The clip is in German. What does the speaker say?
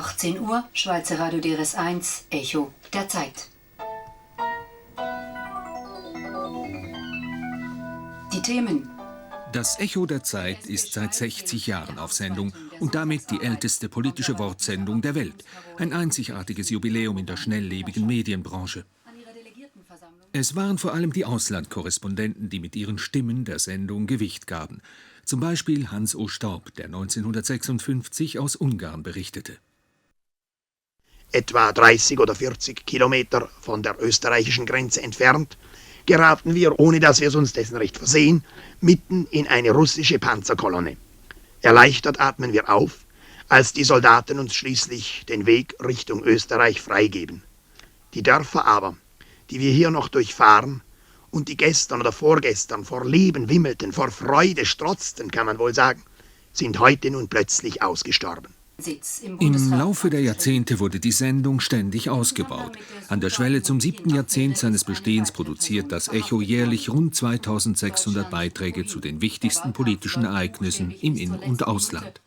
18 Uhr, Schweizer Radio DRS1, Echo der Zeit. Die Themen. Das Echo der Zeit ist seit 60 Jahren auf Sendung und damit die älteste politische Wortsendung der Welt. Ein einzigartiges Jubiläum in der schnelllebigen Medienbranche. Es waren vor allem die Auslandkorrespondenten, die mit ihren Stimmen der Sendung Gewicht gaben. Zum Beispiel Hans O. Staub, der 1956 aus Ungarn berichtete. Etwa 30 oder 40 Kilometer von der österreichischen Grenze entfernt, geraten wir, ohne dass wir es uns dessen recht versehen, mitten in eine russische Panzerkolonne. Erleichtert atmen wir auf, als die Soldaten uns schließlich den Weg Richtung Österreich freigeben. Die Dörfer aber, die wir hier noch durchfahren und die gestern oder vorgestern vor Leben wimmelten, vor Freude strotzten, kann man wohl sagen, sind heute nun plötzlich ausgestorben. Im Laufe der Jahrzehnte wurde die Sendung ständig ausgebaut. An der Schwelle zum 7. Jahrzehnt seines Bestehens produziert das Echo jährlich rund 2600 Beiträge zu den wichtigsten politischen Ereignissen im In- und Ausland.